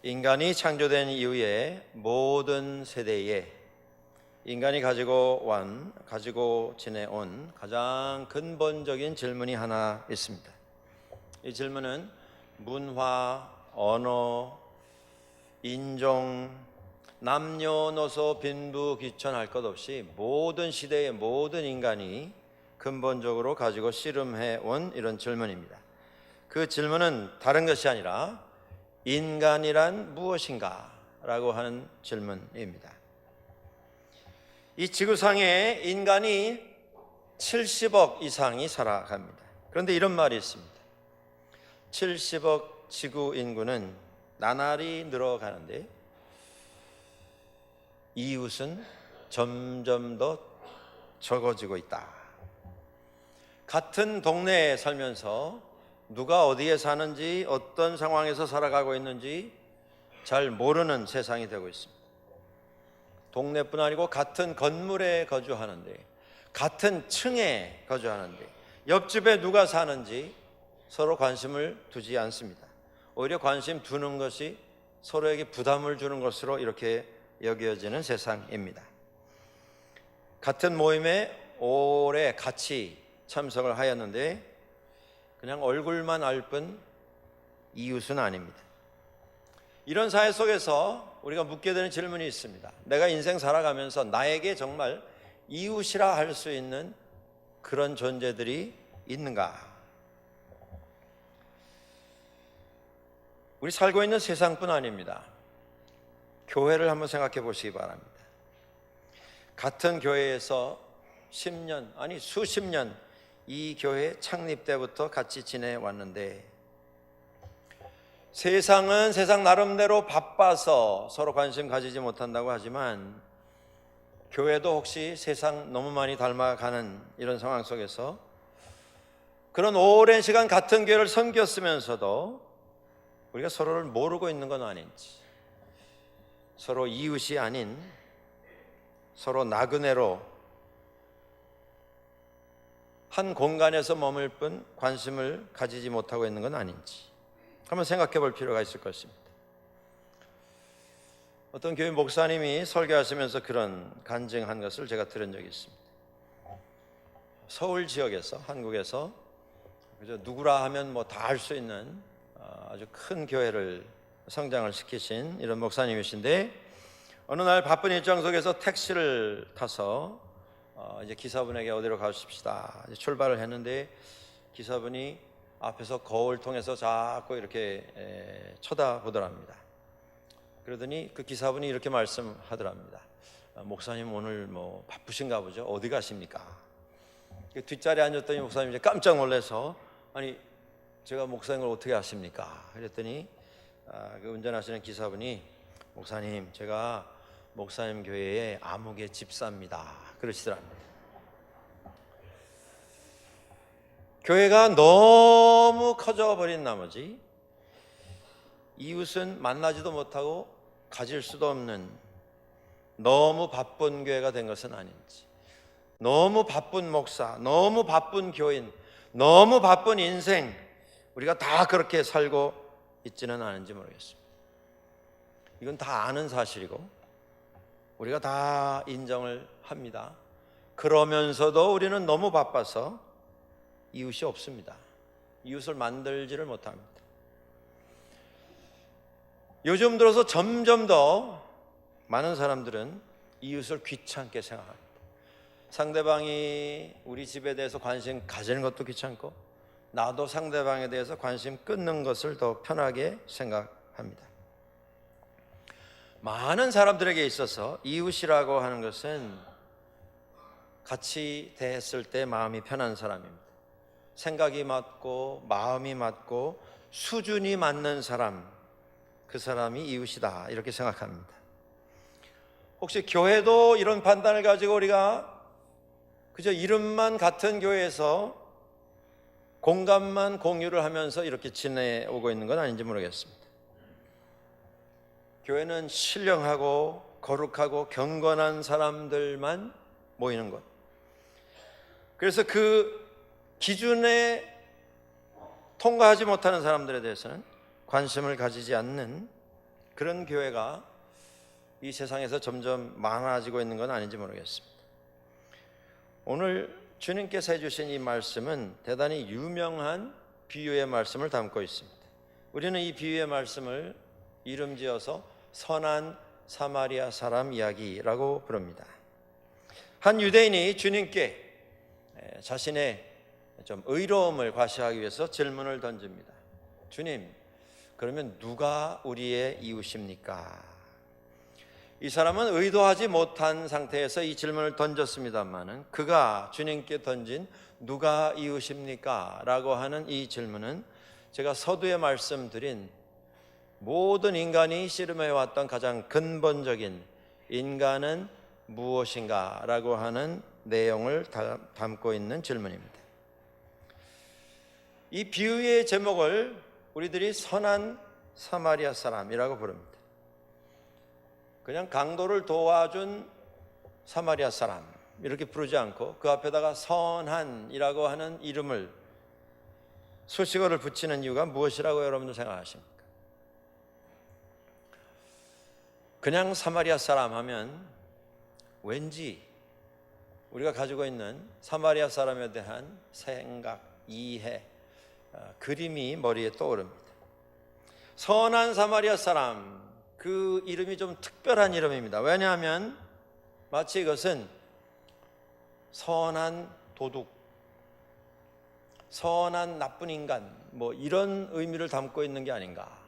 인간이 창조된 이후에 모든 세대에 인간이 가지고 지내온 가장 근본적인 질문이 하나 있습니다. 이 질문은 문화, 언어, 인종, 남녀노소 빈부귀천할 것 없이 모든 시대의 모든 인간이 근본적으로 가지고 씨름해 온 이런 질문입니다. 그 질문은 다른 것이 아니라 인간이란 무엇인가? 라고 하는 질문입니다. 이 지구상에 인간이 70억 이상이 살아갑니다. 그런데 이런 말이 있습니다. 70억 지구 인구는 나날이 늘어가는데 이웃은 점점 더 적어지고 있다. 같은 동네에 살면서 누가 어디에 사는지, 어떤 상황에서 살아가고 있는지 잘 모르는 세상이 되고 있습니다. 동네뿐 아니고 같은 건물에 거주하는데, 같은 층에 거주하는데 옆집에 누가 사는지 서로 관심을 두지 않습니다. 오히려 관심 두는 것이 서로에게 부담을 주는 것으로 이렇게 여겨지는 세상입니다. 같은 모임에 오래 같이 참석을 하였는데 그냥 얼굴만 알 뿐 이웃은 아닙니다. 이런 사회 속에서 우리가 묻게 되는 질문이 있습니다. 내가 인생 살아가면서 나에게 정말 이웃이라 할 수 있는 그런 존재들이 있는가? 우리 살고 있는 세상뿐 아닙니다. 교회를 한번 생각해 보시기 바랍니다. 같은 교회에서 10년, 아니 수십 년 이 교회 창립 때부터 같이 지내왔는데 세상은 세상 나름대로 바빠서 서로 관심 가지지 못한다고 하지만 교회도 혹시 세상 너무 많이 닮아가는 이런 상황 속에서 그런 오랜 시간 같은 교회를 섬겼으면서도 우리가 서로를 모르고 있는 건 아닌지, 서로 이웃이 아닌 서로 나그네로 한 공간에서 머물 뿐 관심을 가지지 못하고 있는 건 아닌지 한번 생각해 볼 필요가 있을 것입니다. 어떤 교회 목사님이 설교하시면서 그런 간증한 것을 제가 들은 적이 있습니다. 서울 지역에서, 한국에서 그저 누구라 하면 뭐 다 알 수 있는 아주 큰 교회를 성장을 시키신 이런 목사님이신데 어느 날 바쁜 일정 속에서 택시를 타서 이제 기사분에게 어디로 가십시다 이제 출발을 했는데 기사분이 앞에서 거울 통해서 자꾸 이렇게 쳐다보더랍니다. 그러더니 그 기사분이 이렇게 말씀하더랍니다. 목사님 오늘 뭐 바쁘신가 보죠? 어디 가십니까? 뒷자리에 앉았더니 목사님이 이제 깜짝 놀라서 아니 제가 목사님을 어떻게 아십니까? 그랬더니 그 운전하시는 기사분이 목사님 제가 목사님 교회의 아무개 집사입니다. 그러시더랍니다. 교회가 너무 커져버린 나머지 이웃은 만나지도 못하고 가질 수도 없는 너무 바쁜 교회가 된 것은 아닌지, 너무 바쁜 목사, 너무 바쁜 교인, 너무 바쁜 인생 우리가 다 그렇게 살고 있지는 않은지 모르겠습니다. 이건 다 아는 사실이고 우리가 다 인정을 합니다. 그러면서도 우리는 너무 바빠서 이웃이 없습니다. 이웃을 만들지를 못합니다. 요즘 들어서 점점 더 많은 사람들은 이웃을 귀찮게 생각합니다. 상대방이 우리 집에 대해서 관심 가지는 것도 귀찮고 나도 상대방에 대해서 관심 끊는 것을 더 편하게 생각합니다. 많은 사람들에게 있어서 이웃이라고 하는 것은 같이 대했을 때 마음이 편한 사람입니다. 생각이 맞고 마음이 맞고 수준이 맞는 사람, 그 사람이 이웃이다 이렇게 생각합니다. 혹시 교회도 이런 판단을 가지고 우리가 그저 이름만 같은 교회에서 공간만 공유를 하면서 이렇게 지내오고 있는 건 아닌지 모르겠습니다. 교회는 신령하고 거룩하고 경건한 사람들만 모이는 곳. 그래서 그 기준에 통과하지 못하는 사람들에 대해서는 관심을 가지지 않는 그런 교회가 이 세상에서 점점 많아지고 있는 건 아닌지 모르겠습니다. 오늘 주님께서 해주신 이 말씀은 대단히 유명한 비유의 말씀을 담고 있습니다. 우리는 이 비유의 말씀을 이름지어서 선한 사마리아 사람 이야기라고 부릅니다. 한 유대인이 주님께 자신의 좀 의로움을 과시하기 위해서 질문을 던집니다. 주님, 그러면 누가 우리의 이웃입니까? 이 사람은 의도하지 못한 상태에서 이 질문을 던졌습니다마는 그가 주님께 던진 누가 이웃입니까? 라고 하는 이 질문은 제가 서두에 말씀드린 모든 인간이 씨름해왔던 가장 근본적인 인간은 무엇인가? 라고 하는 내용을 담고 있는 질문입니다. 이 비유의 제목을 우리들이 선한 사마리아 사람이라고 부릅니다. 그냥 강도를 도와준 사마리아 사람 이렇게 부르지 않고 그 앞에다가 선한이라고 하는 이름을 수식어를 붙이는 이유가 무엇이라고 여러분들 생각하십니까? 그냥 사마리아 사람 하면 왠지 우리가 가지고 있는 사마리아 사람에 대한 생각, 이해, 그림이 머리에 떠오릅니다. 선한 사마리아 사람, 그 이름이 좀 특별한 이름입니다. 왜냐하면 마치 이것은 선한 도둑, 선한 나쁜 인간 뭐 이런 의미를 담고 있는 게 아닌가.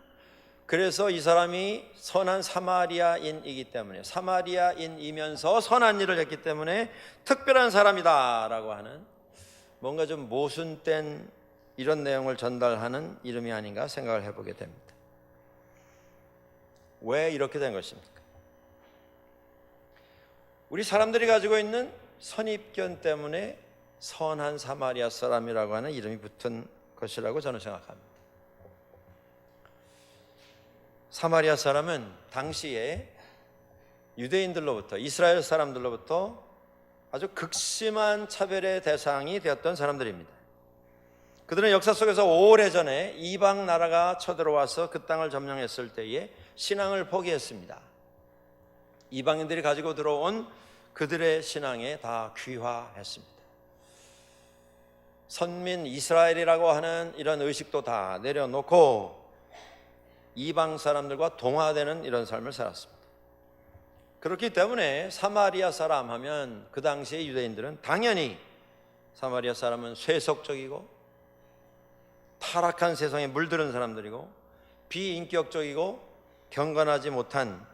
그래서 이 사람이 선한 사마리아인이기 때문에, 사마리아인이면서 선한 일을 했기 때문에 특별한 사람이다라고 하는 뭔가 좀 모순된 이런 내용을 전달하는 이름이 아닌가 생각을 해보게 됩니다. 왜 이렇게 된 것입니까? 우리 사람들이 가지고 있는 선입견 때문에 선한 사마리아 사람이라고 하는 이름이 붙은 것이라고 저는 생각합니다. 사마리아 사람은 당시에 유대인들로부터, 이스라엘 사람들로부터 아주 극심한 차별의 대상이 되었던 사람들입니다. 그들은 역사 속에서 오래전에 이방 나라가 쳐들어와서 그 땅을 점령했을 때에 신앙을 포기했습니다. 이방인들이 가지고 들어온 그들의 신앙에 다 귀화했습니다. 선민 이스라엘이라고 하는 이런 의식도 다 내려놓고 이방 사람들과 동화되는 이런 삶을 살았습니다. 그렇기 때문에 사마리아 사람 하면 그 당시의 유대인들은 당연히 사마리아 사람은 세속적이고 타락한 세상에 물들은 사람들이고 비인격적이고 경건하지 못한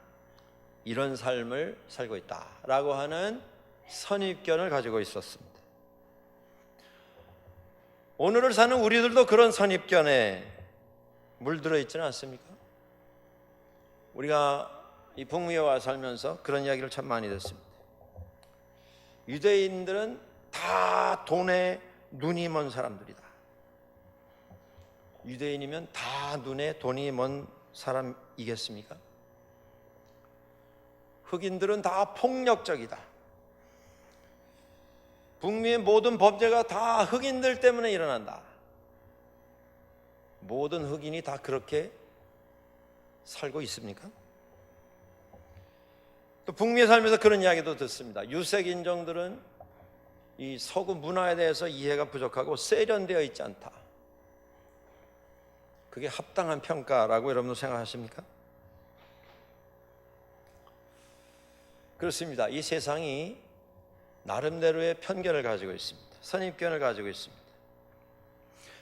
이런 삶을 살고 있다라고 하는 선입견을 가지고 있었습니다. 오늘을 사는 우리들도 그런 선입견에 물들어 있지는 않습니까? 우리가 이 북미에 와 살면서 그런 이야기를 참 많이 듣습니다. 유대인들은 다 돈에 눈이 먼 사람들이다. 유대인이면 다 눈에 돈이 먼 사람이겠습니까? 흑인들은 다 폭력적이다. 북미의 모든 범죄가 다 흑인들 때문에 일어난다. 모든 흑인이 다 그렇게 살고 있습니까? 또 북미에 살면서 그런 이야기도 듣습니다. 유색 인종들은 이 서구 문화에 대해서 이해가 부족하고 세련되어 있지 않다. 그게 합당한 평가라고 여러분도 생각하십니까? 그렇습니다. 이 세상이 나름대로의 편견을 가지고 있습니다. 선입견을 가지고 있습니다.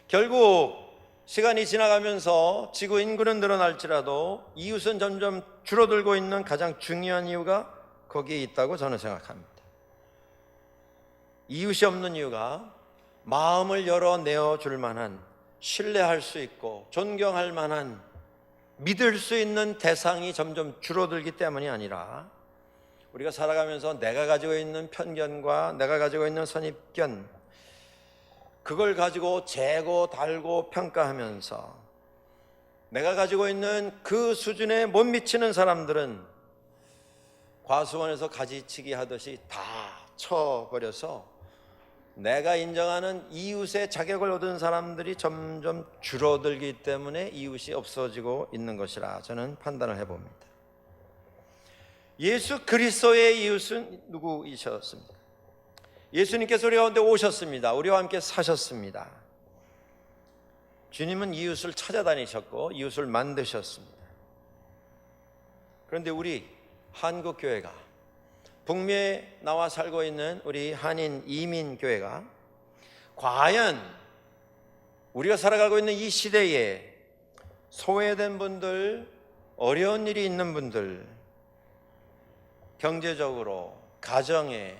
결국 시간이 지나가면서 지구 인구는 늘어날지라도 이웃은 점점 줄어들고 있는 가장 중요한 이유가 거기에 있다고 저는 생각합니다. 이웃이 없는 이유가 마음을 열어내어 줄 만한, 신뢰할 수 있고 존경할 만한, 믿을 수 있는 대상이 점점 줄어들기 때문이 아니라 우리가 살아가면서 내가 가지고 있는 편견과 내가 가지고 있는 선입견, 그걸 가지고 재고 달고 평가하면서 내가 가지고 있는 그 수준에 못 미치는 사람들은 과수원에서 가지치기 하듯이 다 쳐버려서 내가 인정하는 이웃의 자격을 얻은 사람들이 점점 줄어들기 때문에 이웃이 없어지고 있는 것이라 저는 판단을 해봅니다. 예수 그리스도의 이웃은 누구이셨습니까? 예수님께서 우리 가운데 오셨습니다. 우리와 함께 사셨습니다. 주님은 이웃을 찾아다니셨고 이웃을 만드셨습니다. 그런데 우리 한국교회가, 북미에 나와 살고 있는 우리 한인 이민교회가 과연 우리가 살아가고 있는 이 시대에 소외된 분들, 어려운 일이 있는 분들, 경제적으로, 가정에,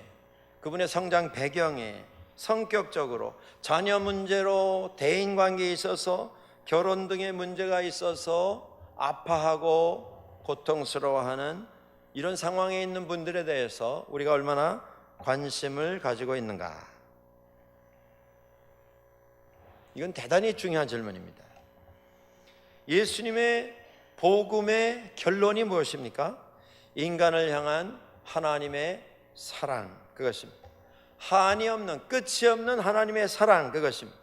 그분의 성장 배경에, 성격적으로, 자녀 문제로, 대인관계에 있어서, 결혼 등의 문제가 있어서 아파하고 고통스러워하는 이런 상황에 있는 분들에 대해서 우리가 얼마나 관심을 가지고 있는가? 이건 대단히 중요한 질문입니다. 예수님의 복음의 결론이 무엇입니까? 인간을 향한 하나님의 사랑, 그것입니다. 한이 없는, 끝이 없는 하나님의 사랑, 그것입니다.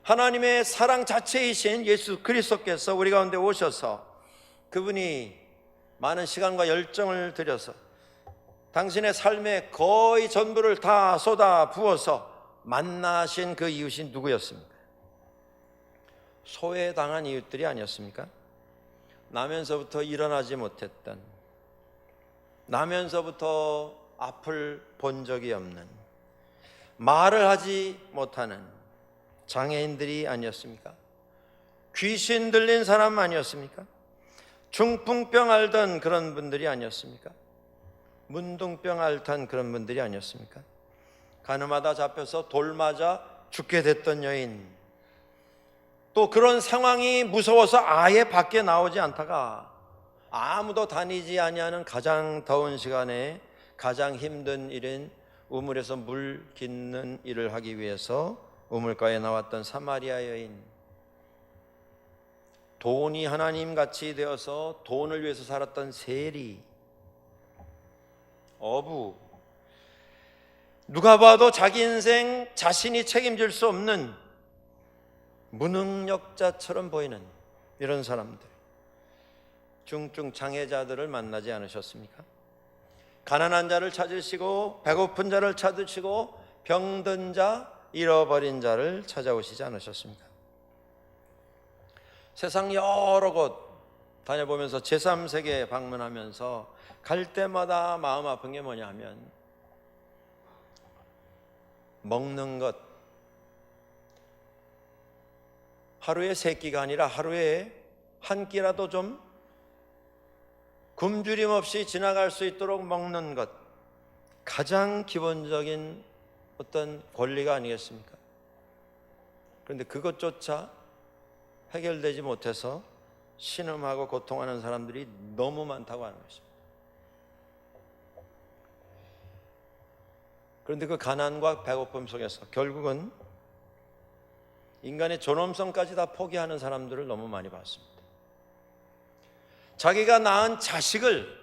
하나님의 사랑 자체이신 예수 그리스도께서 우리 가운데 오셔서 그분이 많은 시간과 열정을 들여서 당신의 삶의 거의 전부를 다 쏟아 부어서 만나신 그 이웃이 누구였습니까? 소외당한 이웃들이 아니었습니까? 나면서부터 일어나지 못했던, 나면서부터 앞을 본 적이 없는, 말을 하지 못하는 장애인들이 아니었습니까? 귀신 들린 사람 아니었습니까? 중풍병 앓던 그런 분들이 아니었습니까? 문둥병 앓던 그런 분들이 아니었습니까? 가늠하다 잡혀서 돌 맞아 죽게 됐던 여인, 또 그런 상황이 무서워서 아예 밖에 나오지 않다가 아무도 다니지 아니하는 가장 더운 시간에 가장 힘든 일인 우물에서 물 깃는 일을 하기 위해서 우물가에 나왔던 사마리아 여인, 돈이 하나님같이 되어서 돈을 위해서 살았던 세리, 어부, 누가 봐도 자기 인생 자신이 책임질 수 없는 무능력자처럼 보이는 이런 사람들, 중증 장애자들을 만나지 않으셨습니까? 가난한 자를 찾으시고 배고픈 자를 찾으시고 병든 자, 잃어버린 자를 찾아오시지 않으셨습니까? 세상 여러 곳 다녀보면서 제3세계 방문하면서 갈 때마다 마음 아픈 게 뭐냐 하면 먹는 것, 하루에 3끼가 아니라 하루에 한 끼라도 좀 굶주림 없이 지나갈 수 있도록 먹는 것, 가장 기본적인 어떤 권리가 아니겠습니까? 그런데 그것조차 해결되지 못해서 신음하고 고통하는 사람들이 너무 많다고 하는 것입니다. 그런데 그 가난과 배고픔 속에서 결국은 인간의 존엄성까지 다 포기하는 사람들을 너무 많이 봤습니다. 자기가 낳은 자식을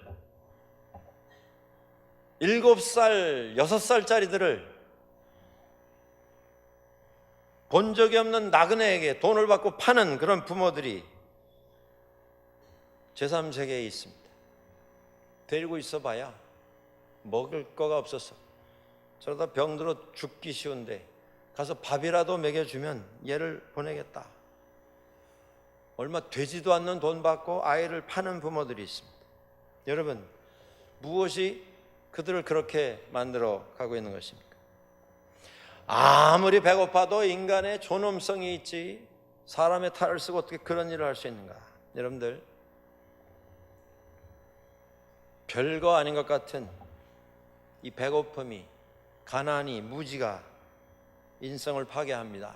7살, 6살짜리들을 본 적이 없는 나그네에게 돈을 받고 파는 그런 부모들이 제3세계에 있습니다. 데리고 있어 봐야 먹을 거가 없어서 저러다 병들어 죽기 쉬운데 가서 밥이라도 먹여주면 얘를 보내겠다. 얼마 되지도 않는 돈 받고 아이를 파는 부모들이 있습니다. 여러분, 무엇이 그들을 그렇게 만들어 가고 있는 것입니까? 아무리 배고파도 인간의 존엄성이 있지 사람의 탈을 쓰고 어떻게 그런 일을 할 수 있는가? 여러분들, 별거 아닌 것 같은 이 배고픔이, 가난이, 무지가 인성을 파괴합니다.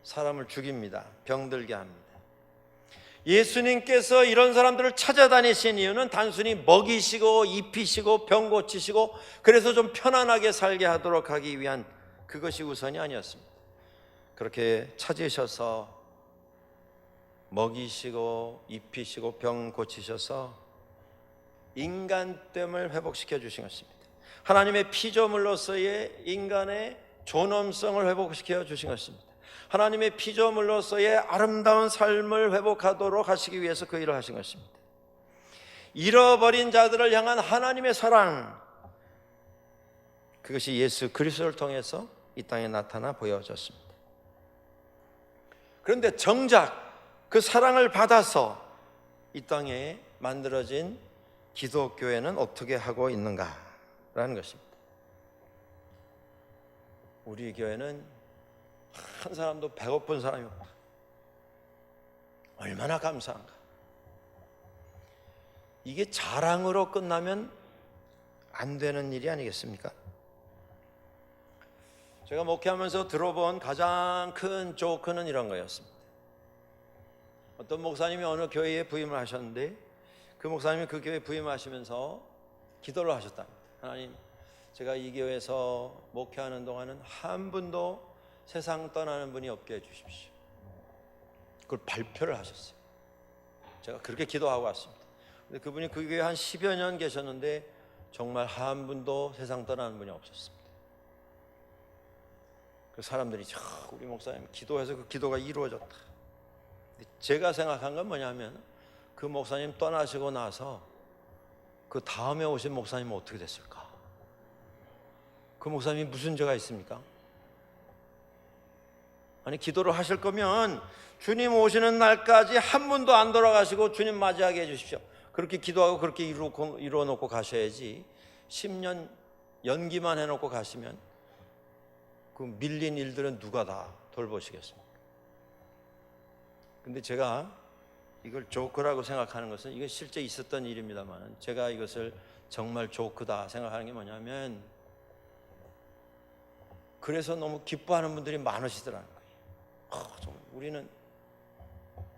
사람을 죽입니다. 병들게 합니다. 예수님께서 이런 사람들을 찾아다니신 이유는 단순히 먹이시고 입히시고 병 고치시고 그래서 좀 편안하게 살게 하도록 하기 위한 그것이 우선이 아니었습니다. 그렇게 찾으셔서 먹이시고 입히시고 병 고치셔서 인간됨을 회복시켜 주신 것입니다. 하나님의 피조물로서의 인간의 존엄성을 회복시켜 주신 것입니다. 하나님의 피조물로서의 아름다운 삶을 회복하도록 하시기 위해서 그 일을 하신 것입니다. 잃어버린 자들을 향한 하나님의 사랑, 그것이 예수 그리스도를 통해서 이 땅에 나타나 보여졌습니다. 그런데 정작 그 사랑을 받아서 이 땅에 만들어진 기독교회는 어떻게 하고 있는가라는 것입니다. 우리 교회는 한 사람도 배고픈 사람이 없다. 얼마나 감사한가. 이게 자랑으로 끝나면 안 되는 일이 아니겠습니까? 제가 목회하면서 들어본 가장 큰 조크는 이런 거였습니다. 어떤 목사님이 어느 교회에 부임을 하셨는데 그 목사님이 그 교회에 부임하시면서 기도를 하셨답니다. 하나님, 제가 이 교회에서 목회하는 동안은 한 분도 세상 떠나는 분이 없게 해주십시오. 그걸 발표를 하셨어요. 제가 그렇게 기도하고 왔습니다. 근데 그분이 그 교회에 한 10여 년 계셨는데 정말 한 분도 세상 떠나는 분이 없었습니다. 그 사람들이 우리 목사님 기도해서 그 기도가 이루어졌다. 제가 생각한 건 뭐냐면 그 목사님 떠나시고 나서 그 다음에 오신 목사님은 어떻게 됐을까? 그 목사님이 무슨 죄가 있습니까? 아니, 기도를 하실 거면 주님 오시는 날까지 한 분도 안 돌아가시고 주님 맞이하게 해주십시오. 그렇게 기도하고 그렇게 이루어놓고 가셔야지 10년 연기만 해놓고 가시면 그 밀린 일들은 누가 다 돌보시겠습니까? 근데 제가 이걸 조크라고 생각하는 것은 이거 실제 있었던 일입니다만 제가 이것을 정말 조크다 생각하는 게 뭐냐면 그래서 너무 기뻐하는 분들이 많으시더라는 거예요. 정말 우리는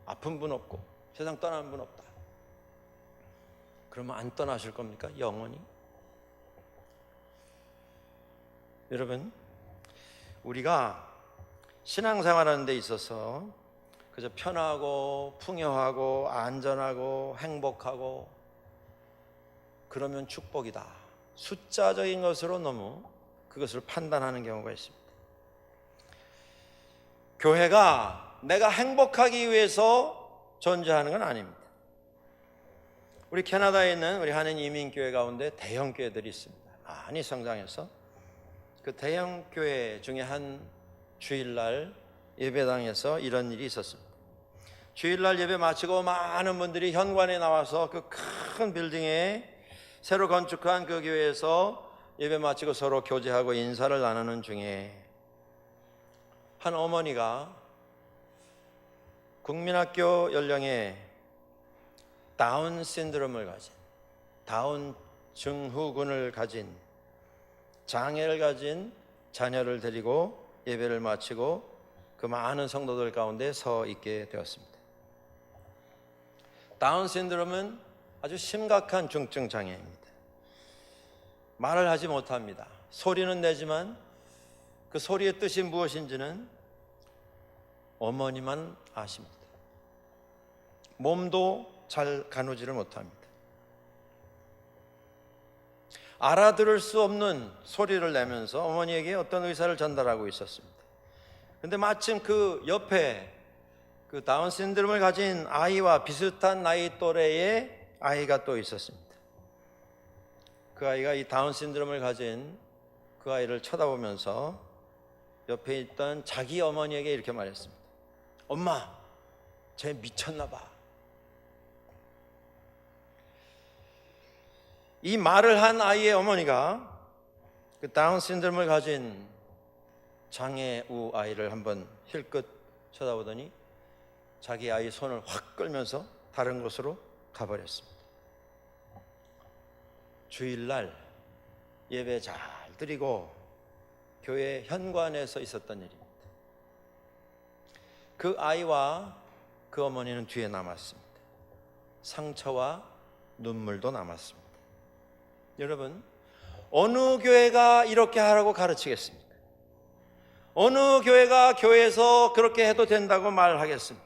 아픈 분 없고 세상 떠나는 분 없다. 그러면 안 떠나실 겁니까? 영원히? 여러분, 우리가 신앙생활하는 데 있어서 그저 편하고 풍요하고 안전하고 행복하고 그러면 축복이다. 숫자적인 것으로 너무 그것을 판단하는 경우가 있습니다. 교회가 내가 행복하기 위해서 존재하는 건 아닙니다. 우리 캐나다에 있는 우리 한인 이민교회 가운데 대형 교회들이 있습니다. 많이 성장해서 그 대형 교회 중에 한 주일날 예배당에서 이런 일이 있었습니다. 주일날 예배 마치고 많은 분들이 현관에 나와서 그 큰 빌딩에 새로 건축한 그 교회에서 예배 마치고 서로 교제하고 인사를 나누는 중에 한 어머니가 국민학교 연령의 다운 신드롬을 가진, 다운 증후군을 가진, 장애를 가진 자녀를 데리고 예배를 마치고 그 많은 성도들 가운데 서 있게 되었습니다. 다운 신드롬은 아주 심각한 중증 장애입니다. 말을 하지 못합니다. 소리는 내지만 그 소리의 뜻이 무엇인지는 어머니만 아십니다. 몸도 잘 가누지를 못합니다. 알아들을 수 없는 소리를 내면서 어머니에게 어떤 의사를 전달하고 있었습니다. 그런데 마침 그 옆에 그 다운 신드롬을 가진 아이와 비슷한 나이 또래의 아이가 또 있었습니다. 그 아이가 이 다운 신드롬을 가진 그 아이를 쳐다보면서 옆에 있던 자기 어머니에게 이렇게 말했습니다. 엄마, 쟤 미쳤나 봐. 이 말을 한 아이의 어머니가 그 다운 신드롬을 가진 장애우 아이를 한번 힐끗 쳐다보더니 자기 아이 손을 확 끌면서 다른 곳으로 가버렸습니다. 주일날 예배 잘 드리고 교회 현관에서 있었던 일입니다. 그 아이와 그 어머니는 뒤에 남았습니다. 상처와 눈물도 남았습니다. 여러분, 어느 교회가 이렇게 하라고 가르치겠습니까? 어느 교회가 교회에서 그렇게 해도 된다고 말하겠습니까?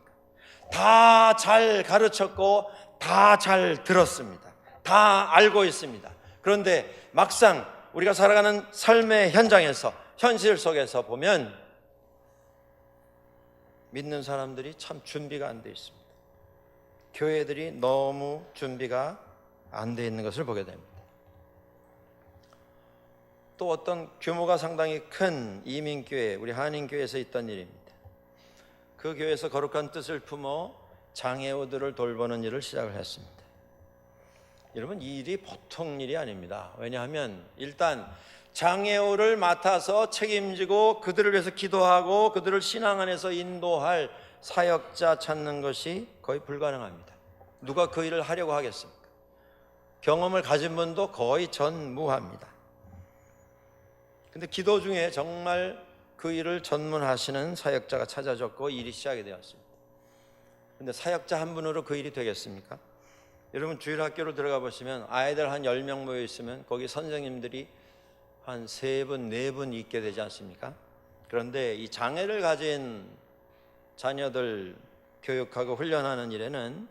다 잘 가르쳤고 다 잘 들었습니다. 다 알고 있습니다. 그런데 막상 우리가 살아가는 삶의 현장에서, 현실 속에서 보면 믿는 사람들이 참 준비가 안 돼 있습니다. 교회들이 너무 준비가 안 돼 있는 것을 보게 됩니다. 또 어떤 규모가 상당히 큰 이민교회, 우리 한인교회에서 있던 일입니다. 그 교회에서 거룩한 뜻을 품어 장애우들을 돌보는 일을 시작을 했습니다. 여러분, 이 일이 보통 일이 아닙니다. 왜냐하면 일단 장애우를 맡아서 책임지고 그들을 위해서 기도하고 그들을 신앙 안에서 인도할 사역자 찾는 것이 거의 불가능합니다. 누가 그 일을 하려고 하겠습니까? 경험을 가진 분도 거의 전무합니다. 근데 기도 중에 정말 그 일을 전문하시는 사역자가 찾아졌고 일이 시작이 되었습니다. 근데 사역자 한 분으로 그 일이 되겠습니까? 여러분, 주일학교로 들어가 보시면 아이들 한 10명 모여 있으면 거기 선생님들이 한 3분, 4분 있게 되지 않습니까? 그런데 이 장애를 가진 자녀들 교육하고 훈련하는 일에는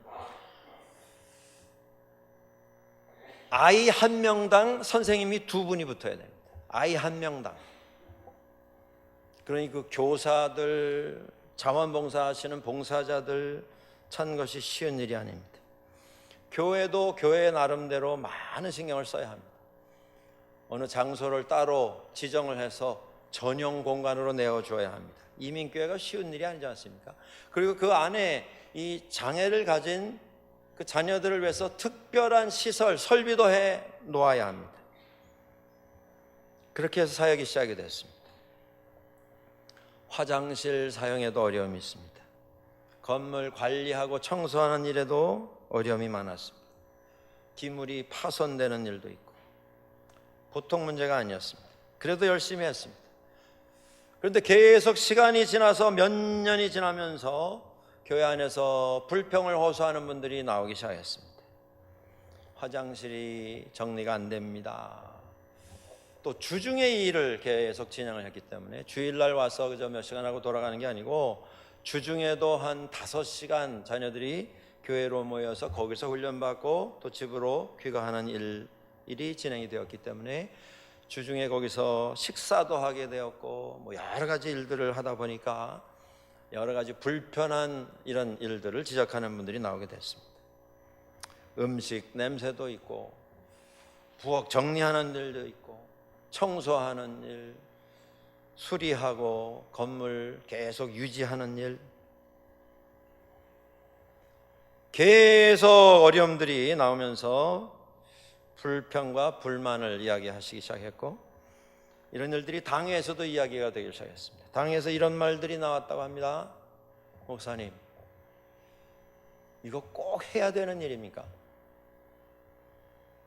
아이 한 명당 선생님이 2분이 붙어야 됩니다. 아이 한 명당. 그러니 그 교사들, 자원봉사하시는 봉사자들 찾는 것이 쉬운 일이 아닙니다. 교회도 교회 나름대로 많은 신경을 써야 합니다. 어느 장소를 따로 지정을 해서 전용 공간으로 내어줘야 합니다. 이민교회가 쉬운 일이 아니지 않습니까? 그리고 그 안에 이 장애를 가진 그 자녀들을 위해서 특별한 시설, 설비도 해 놓아야 합니다. 그렇게 해서 사역이 시작이 됐습니다. 화장실 사용에도 어려움이 있습니다. 건물 관리하고 청소하는 일에도 어려움이 많았습니다. 기물이 파손되는 일도 있고 보통 문제가 아니었습니다. 그래도 열심히 했습니다. 그런데 계속 시간이 지나서 몇 년이 지나면서 교회 안에서 불평을 호소하는 분들이 나오기 시작했습니다. 화장실이 정리가 안 됩니다. 또 주중에 이 일을 계속 진행을 했기 때문에 주일날 와서 그저 몇 시간 하고 돌아가는 게 아니고 주중에도 한 5시간 자녀들이 교회로 모여서 거기서 훈련받고 또 집으로 귀가하는 일이 진행이 되었기 때문에 주중에 거기서 식사도 하게 되었고 뭐 여러 가지 일들을 하다 보니까 여러 가지 불편한 이런 일들을 지적하는 분들이 나오게 됐습니다. 음식 냄새도 있고 부엌 정리하는 일도 있고 청소하는 일, 수리하고 건물 계속 유지하는 일, 계속 어려움들이 나오면서 불평과 불만을 이야기하시기 시작했고 이런 일들이 당회에서도 이야기가 되기 시작했습니다. 당회에서 이런 말들이 나왔다고 합니다. 목사님, 이거 꼭 해야 되는 일입니까?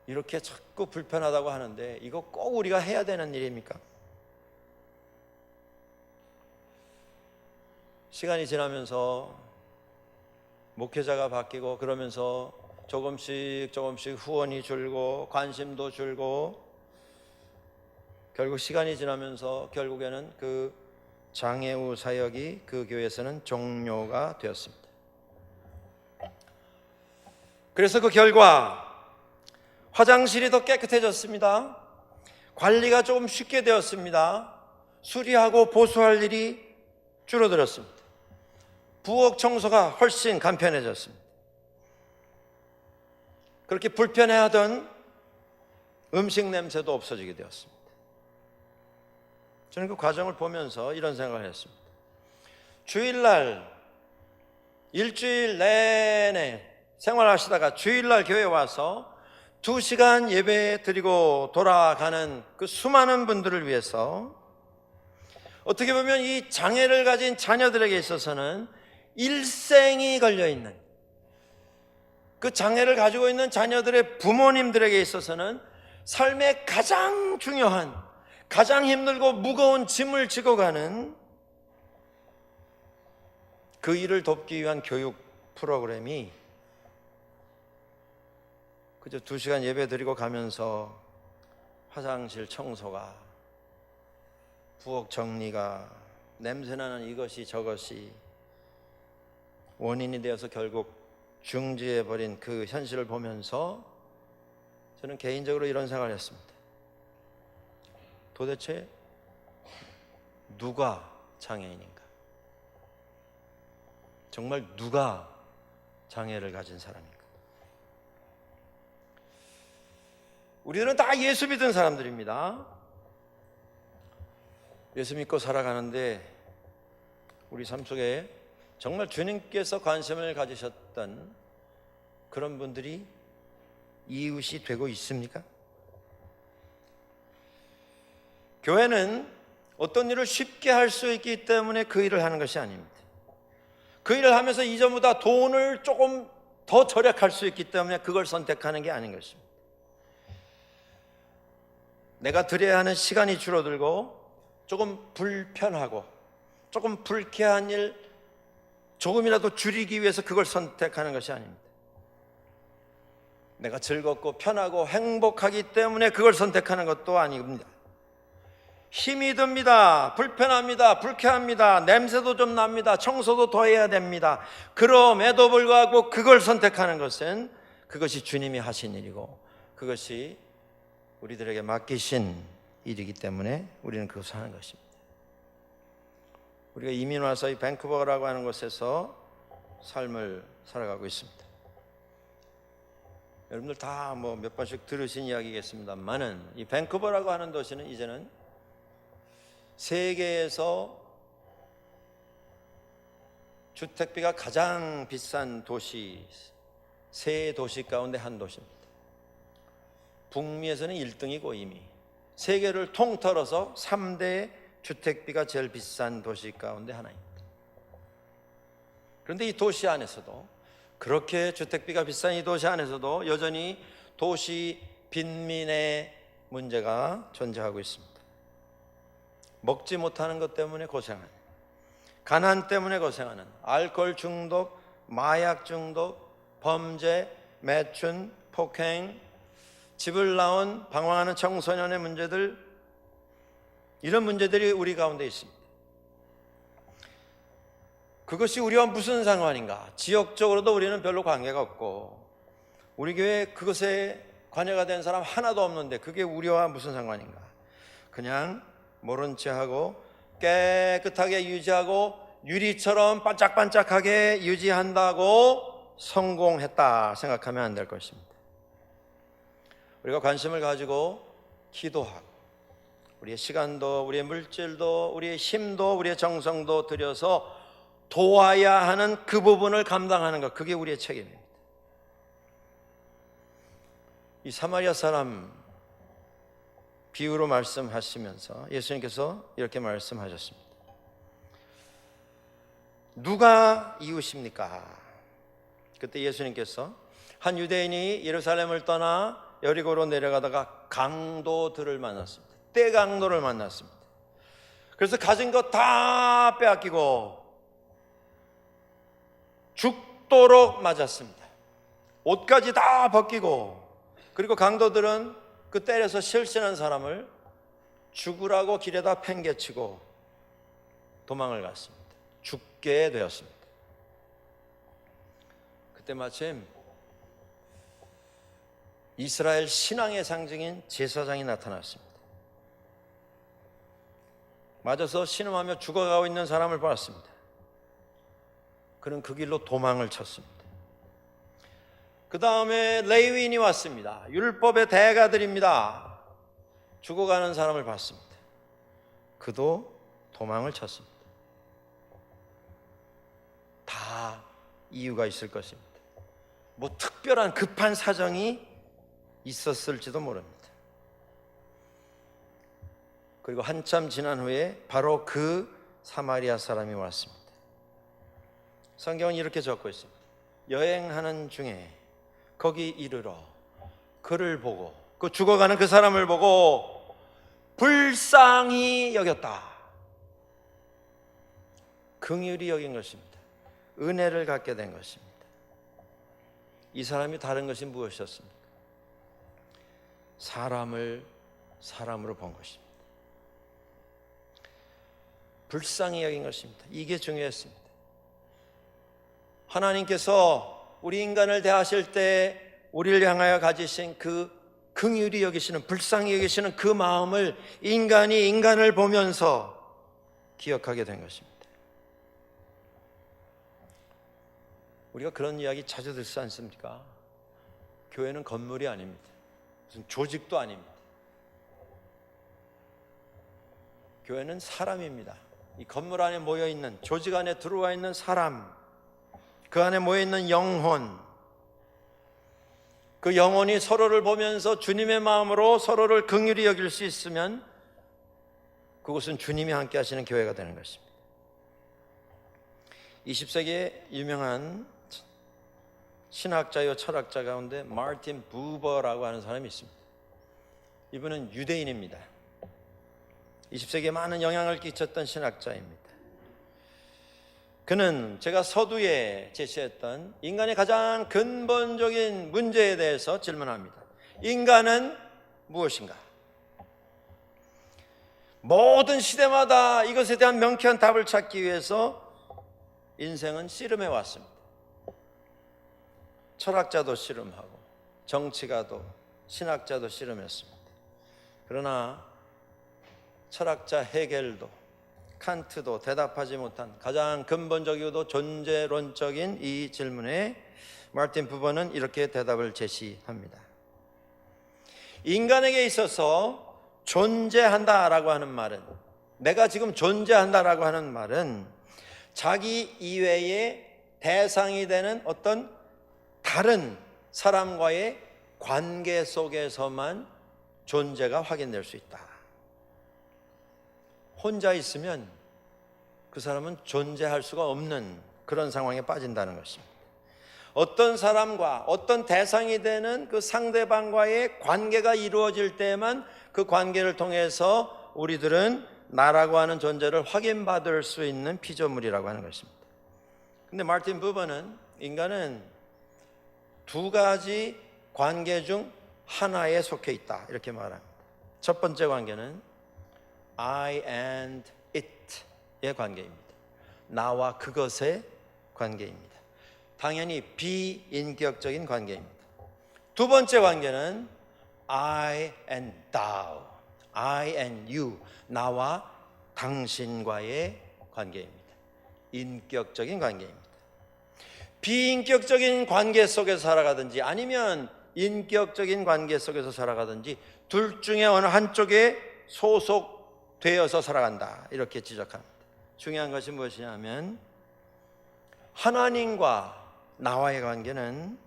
이렇게 자꾸 불편하다고 하는데 이거 꼭 우리가 해야 되는 일입니까? 시간이 지나면서 목회자가 바뀌고 그러면서 조금씩 후원이 줄고 관심도 줄고 결국 시간이 지나면서 결국에는 그 장애우 사역이 그 교회에서는 종료가 되었습니다. 그래서 그 결과 화장실이 더 깨끗해졌습니다. 관리가 조금 쉽게 되었습니다. 수리하고 보수할 일이 줄어들었습니다. 부엌 청소가 훨씬 간편해졌습니다. 그렇게 불편해하던 음식 냄새도 없어지게 되었습니다. 저는 그 과정을 보면서 이런 생각을 했습니다. 주일날 일주일 내내 생활하시다가 주일날 교회에 와서 2시간 예배 드리고 돌아가는 그 수많은 분들을 위해서 어떻게 보면 이 장애를 가진 자녀들에게 있어서는 일생이 걸려있는, 그 장애를 가지고 있는 자녀들의 부모님들에게 있어서는 삶의 가장 중요한, 가장 힘들고 무거운 짐을 지고 가는 그 일을 돕기 위한 교육 프로그램이 그저 2시간 예배 드리고 가면서 화장실 청소가, 부엌 정리가, 냄새나는 이것이 저것이 원인이 되어서 결국 중지해버린 그 현실을 보면서 저는 개인적으로 이런 생각을 했습니다. 도대체 누가 장애인인가? 정말 누가 장애를 가진 사람인가? 우리들은 다 예수 믿은 사람들입니다. 예수 믿고 살아가는데 우리 삶 속에 정말 주님께서 관심을 가지셨던 그런 분들이 이웃이 되고 있습니까? 교회는 어떤 일을 쉽게 할 수 있기 때문에 그 일을 하는 것이 아닙니다. 그 일을 하면서 이전보다 돈을 조금 더 절약할 수 있기 때문에 그걸 선택하는 게 아닌 것입니다. 내가 드려야 하는 시간이 줄어들고 조금 불편하고 조금 불쾌한 일 조금이라도 줄이기 위해서 그걸 선택하는 것이 아닙니다. 내가 즐겁고 편하고 행복하기 때문에 그걸 선택하는 것도 아닙니다. 힘이 듭니다. 불편합니다. 불쾌합니다. 냄새도 좀 납니다. 청소도 더 해야 됩니다. 그럼에도 불구하고 그걸 선택하는 것은 그것이 주님이 하신 일이고 그것이 우리들에게 맡기신 일이기 때문에 우리는 그것을 하는 것입니다. 우리가 이민 와서 이 밴쿠버라고 하는 곳에서 삶을 살아가고 있습니다. 여러분들 다 뭐 몇 번씩 들으신 이야기겠습니다만은 이 밴쿠버라고 하는 도시는 이제는 세계에서 주택비가 가장 비싼 도시 세 도시 가운데 한 도시입니다. 북미에서는 1등이고 이미 세계를 통틀어서 3대 주택비가 제일 비싼 도시 가운데 하나입니다. 그런데 이 도시 안에서도 그렇게 주택비가 비싼 이 도시 안에서도 여전히 도시 빈민의 문제가 존재하고 있습니다. 먹지 못하는 것 때문에 고생하는, 가난 때문에 고생하는, 알코올 중독, 마약 중독, 범죄, 매춘, 폭행, 집을 나온 방황하는 청소년의 문제들, 이런 문제들이 우리 가운데 있습니다. 그것이 우리와 무슨 상관인가? 지역적으로도 우리는 별로 관계가 없고 우리 교회에 그것에 관여가 된 사람 하나도 없는데 그게 우리와 무슨 상관인가? 그냥 모른 체하고 깨끗하게 유지하고 유리처럼 반짝반짝하게 유지한다고 성공했다 생각하면 안 될 것입니다. 우리가 관심을 가지고 기도하고 우리의 시간도 우리의 물질도 우리의 힘도 우리의 정성도 들여서 도와야 하는 그 부분을 감당하는 것, 그게 우리의 책임입니다. 이 사마리아 사람 비유로 말씀하시면서 예수님께서 이렇게 말씀하셨습니다. 누가 이웃입니까? 그때 예수님께서 한 유대인이 예루살렘을 떠나 여리고로 내려가다가 강도들을 만났습니다. 떼강도를 만났습니다. 그래서 가진 것 다 빼앗기고 죽도록 맞았습니다. 옷까지 다 벗기고, 그리고 강도들은 그 때려서 실신한 사람을 죽으라고 길에다 팽개치고 도망을 갔습니다. 죽게 되었습니다. 그때 마침 이스라엘 신앙의 상징인 제사장이 나타났습니다. 맞아서 신음하며 죽어가고 있는 사람을 보았습니다. 그는 그 길로 도망을 쳤습니다. 그 다음에 레위인이 왔습니다. 율법의 대가들입니다. 죽어가는 사람을 봤습니다. 그도 도망을 쳤습니다. 다 이유가 있을 것입니다. 뭐 특별한 급한 사정이 있었을지도 모릅니다. 그리고 한참 지난 후에 바로 그 사마리아 사람이 왔습니다. 성경은 이렇게 적고 있습니다. 여행하는 중에 거기 이르러 그를 보고, 그 죽어가는 그 사람을 보고 불쌍히 여겼다. 긍휼히 여긴 것입니다. 은혜를 갖게 된 것입니다. 이 사람이 다른 것이 무엇이었습니까? 사람을 사람으로 본 것입니다. 불쌍히 여긴 것입니다. 이게 중요했습니다. 하나님께서 우리 인간을 대하실 때 우리를 향하여 가지신 그 긍휼히 여기시는, 불쌍히 여기시는 그 마음을 인간이 인간을 보면서 기억하게 된 것입니다. 우리가 그런 이야기 자주 듣지 않습니까? 교회는 건물이 아닙니다. 무슨 조직도 아닙니다. 교회는 사람입니다. 이 건물 안에 모여있는, 조직 안에 들어와 있는 사람, 그 안에 모여있는 영혼, 그 영혼이 서로를 보면서 주님의 마음으로 서로를 긍휼히 여길 수 있으면 그것은 주님이 함께 하시는 교회가 되는 것입니다. 20세기의 유명한 신학자요 철학자 가운데 마르틴 부버라고 하는 사람이 있습니다. 이분은 유대인입니다. 20세기에 많은 영향을 끼쳤던 신학자입니다. 그는 제가 서두에 제시했던 인간의 가장 근본적인 문제에 대해서 질문합니다. 인간은 무엇인가? 모든 시대마다 이것에 대한 명쾌한 답을 찾기 위해서 인생은 씨름해 왔습니다. 철학자도 씨름하고 정치가도 신학자도 씨름했습니다. 그러나 철학자 헤겔도 칸트도 대답하지 못한 가장 근본적이고도 존재론적인 이 질문에 마르틴 부버는 이렇게 대답을 제시합니다. 인간에게 있어서 존재한다라고 하는 말은, 내가 지금 존재한다라고 하는 말은 자기 이외의 대상이 되는 어떤 다른 사람과의 관계 속에서만 존재가 확인될 수 있다. 혼자 있으면 그 사람은 존재할 수가 없는 그런 상황에 빠진다는 것입니다. 어떤 사람과 어떤 대상이 되는 그 상대방과의 관계가 이루어질 때만 그 관계를 통해서 우리들은 나라고 하는 존재를 확인받을 수 있는 피조물이라고 하는 것입니다. 근데 마르틴 부버는 인간은 두 가지 관계 중 하나에 속해 있다 이렇게 말합니다. 첫 번째 관계는 I and it의 관계입니다. 나와 그것의 관계입니다. 당연히 비인격적인 관계입니다. 두 번째 관계는 I and thou, I and you, 나와 당신과의 관계입니다. 인격적인 관계입니다. 비인격적인 관계 속에서 살아가든지 아니면 인격적인 관계 속에서 살아가든지 둘 중에 어느 한쪽에 소속되어서 살아간다 이렇게 지적합니다. 중요한 것이 무엇이냐면 하나님과 나와의 관계는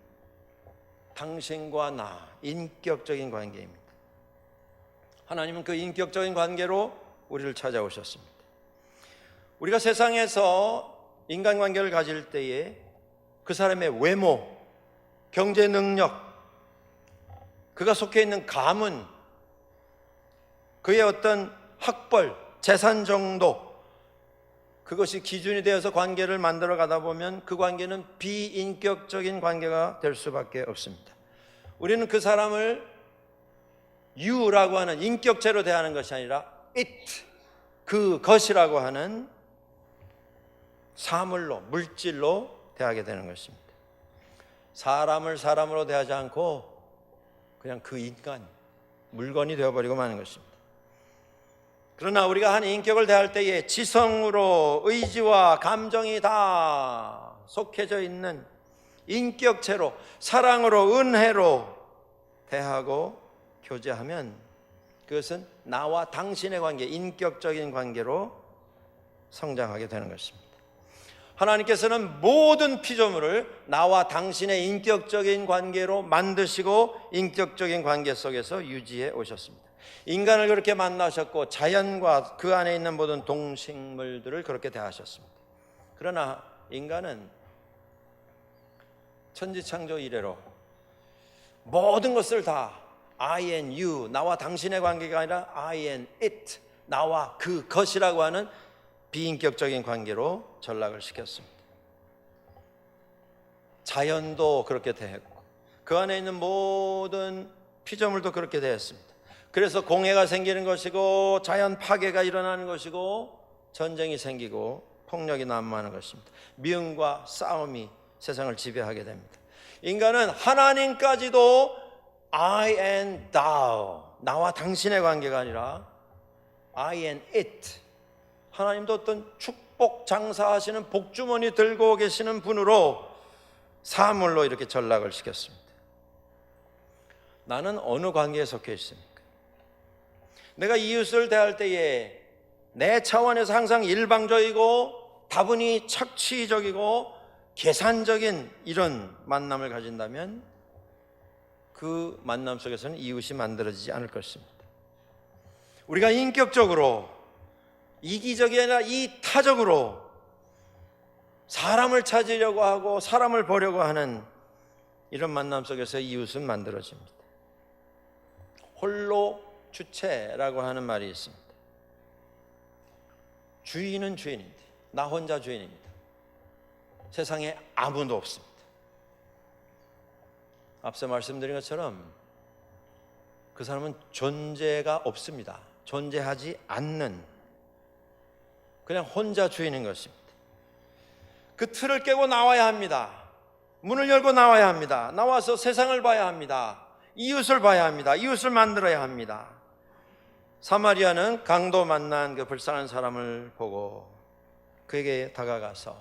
당신과 나, 인격적인 관계입니다. 하나님은 그 인격적인 관계로 우리를 찾아오셨습니다. 우리가 세상에서 인간관계를 가질 때에 그 사람의 외모, 경제 능력, 그가 속해 있는 가문, 그의 어떤 학벌, 재산 정도, 그것이 기준이 되어서 관계를 만들어 가다 보면 그 관계는 비인격적인 관계가 될 수밖에 없습니다. 우리는 그 사람을 you라고 하는 인격체로 대하는 것이 아니라 it, 그 것이라고 하는 사물로, 물질로 대하게 되는 것입니다. 사람을 사람으로 대하지 않고 그냥 그 인간, 물건이 되어버리고 마는 것입니다. 그러나 우리가 한 인격을 대할 때에 지성으로 의지와 감정이 다 속해져 있는 인격체로, 사랑으로, 은혜로 대하고 교제하면 그것은 나와 당신의 관계, 인격적인 관계로 성장하게 되는 것입니다. 하나님께서는 모든 피조물을 나와 당신의 인격적인 관계로 만드시고 인격적인 관계 속에서 유지해 오셨습니다. 인간을 그렇게 만나셨고 자연과 그 안에 있는 모든 동식물들을 그렇게 대하셨습니다. 그러나 인간은 천지창조 이래로 모든 것을 다 I and you, 나와 당신의 관계가 아니라 I and it, 나와 그 것이라고 하는 비인격적인 관계로 전락을 시켰습니다. 자연도 그렇게 대했고 그 안에 있는 모든 피조물도 그렇게 대했습니다. 그래서 공해가 생기는 것이고 자연 파괴가 일어나는 것이고 전쟁이 생기고 폭력이 난무하는 것입니다. 미움과 싸움이 세상을 지배하게 됩니다. 인간은 하나님까지도 I and thou, 나와 당신의 관계가 아니라 I and it. 하나님도 어떤 축복 장사하시는 복주머니 들고 계시는 분으로 사물로 이렇게 전락을 시켰습니다. 나는 어느 관계에 속해 있습니까? 내가 이웃을 대할 때에 내 차원에서 항상 일방적이고 다분히 착취적이고 계산적인 이런 만남을 가진다면 그 만남 속에서는 이웃이 만들어지지 않을 것입니다. 우리가 인격적으로 이기적이 아니라 이타적으로 사람을 찾으려고 하고 사람을 보려고 하는 이런 만남 속에서 이웃은 만들어집니다. 홀로 주체라고 하는 말이 있습니다. 주인은 주인인데 나 혼자 주인입니다. 세상에 아무도 없습니다. 앞서 말씀드린 것처럼 그 사람은 존재가 없습니다. 존재하지 않는 그냥 혼자 주인인 것입니다. 그 틀을 깨고 나와야 합니다. 문을 열고 나와야 합니다. 나와서 세상을 봐야 합니다. 이웃을 봐야 합니다. 이웃을 만들어야 합니다. 사마리아는 강도 만난 그 불쌍한 사람을 보고 그에게 다가가서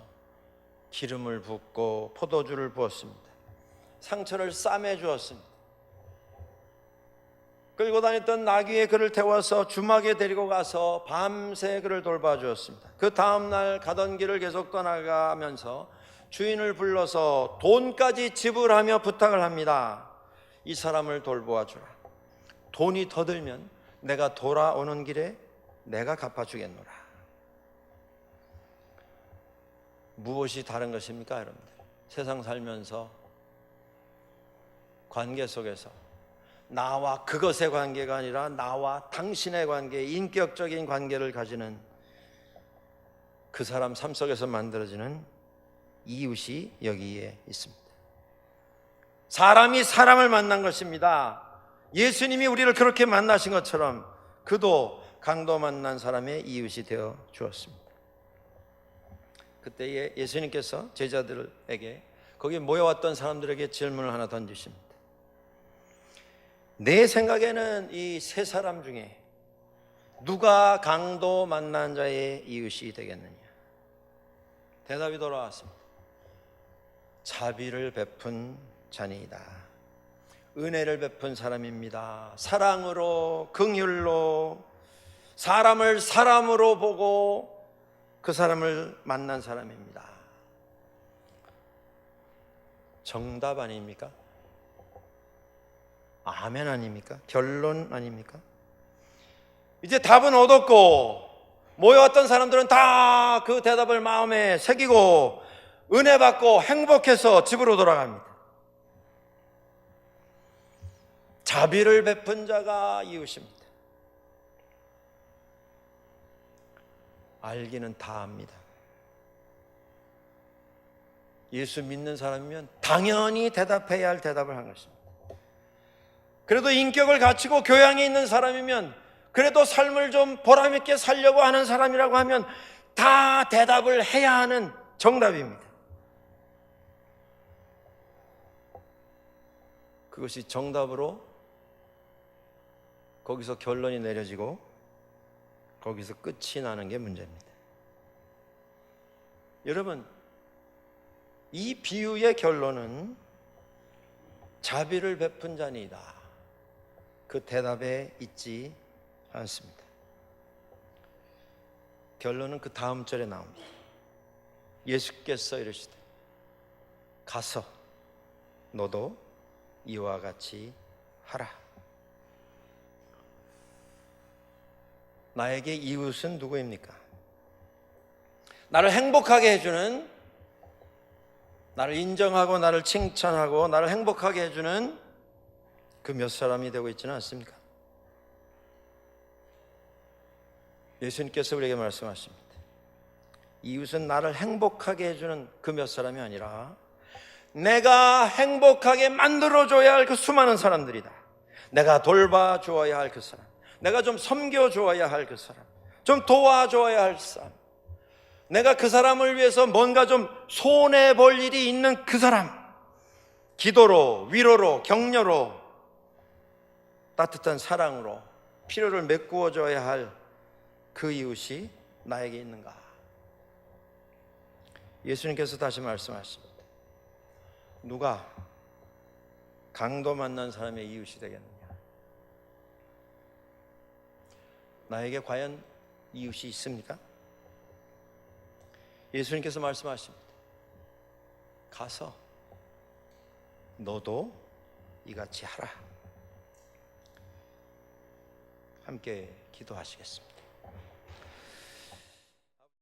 기름을 붓고 포도주를 부었습니다. 상처를 싸매 주었습니다. 끌고 다녔던 나귀에 그를 태워서 주막에 데리고 가서 밤새 그를 돌봐주었습니다. 그 다음날 가던 길을 계속 떠나가면서 주인을 불러서 돈까지 지불하며 부탁을 합니다. 이 사람을 돌보아 주라. 돈이 더 들면 내가 돌아오는 길에 내가 갚아주겠노라. 무엇이 다른 것입니까, 여러분들? 세상 살면서 관계 속에서 나와 그것의 관계가 아니라 나와 당신의 관계, 인격적인 관계를 가지는 그 사람 삶 속에서 만들어지는 이웃이 여기에 있습니다. 사람이 사람을 만난 것입니다. 예수님이 우리를 그렇게 만나신 것처럼 그도 강도 만난 사람의 이웃이 되어 주었습니다. 그때에 예수님께서 제자들에게 거기 모여왔던 사람들에게 질문을 하나 던지십니다. 내 생각에는 이 세 사람 중에 누가 강도 만난 자의 이웃이 되겠느냐? 대답이 돌아왔습니다. 자비를 베푼 자니이다. 은혜를 베푼 사람입니다. 사랑으로, 긍휼로, 사람을 사람으로 보고 그 사람을 만난 사람입니다. 정답 아닙니까? 아멘 아닙니까? 결론 아닙니까? 이제 답은 얻었고 모여왔던 사람들은 다 그 대답을 마음에 새기고 은혜 받고 행복해서 집으로 돌아갑니다. 자비를 베푼 자가 이웃입니다. 알기는 다 압니다. 예수 믿는 사람이면 당연히 대답해야 할 대답을 한 것입니다. 그래도 인격을 갖추고 교양이 있는 사람이면 그래도 삶을 좀 보람있게 살려고 하는 사람이라고 하면 다 대답을 해야 하는 정답입니다. 그것이 정답으로 거기서 결론이 내려지고 거기서 끝이 나는 게 문제입니다. 여러분, 이 비유의 결론은 자비를 베푼 자니이다. 그 대답에 있지 않습니다. 결론은 그 다음 절에 나옵니다. 예수께서 이르시되 가서 너도 이와 같이 하라. 나에게 이웃은 누구입니까? 나를 행복하게 해주는, 나를 인정하고 나를 칭찬하고 나를 행복하게 해주는 그 몇 사람이 되고 있지는 않습니까? 예수님께서 우리에게 말씀하십니다. 이웃은 나를 행복하게 해주는 그 몇 사람이 아니라 내가 행복하게 만들어줘야 할 그 수많은 사람들이다. 내가 돌봐주어야 할 그 사람, 내가 좀 섬겨주어야 할 그 사람, 좀 도와줘야 할 사람, 내가 그 사람을 위해서 뭔가 좀 손해볼 일이 있는 그 사람, 기도로, 위로로, 격려로 따뜻한 사랑으로 필요를 메꾸어 줘야 할 그 이웃이 나에게 있는가? 예수님께서 다시 말씀하십니다. 누가 강도 만난 사람의 이웃이 되겠느냐? 나에게 과연 이웃이 있습니까? 예수님께서 말씀하십니다. 가서 너도 이같이 하라. 함께 기도하시겠습니다.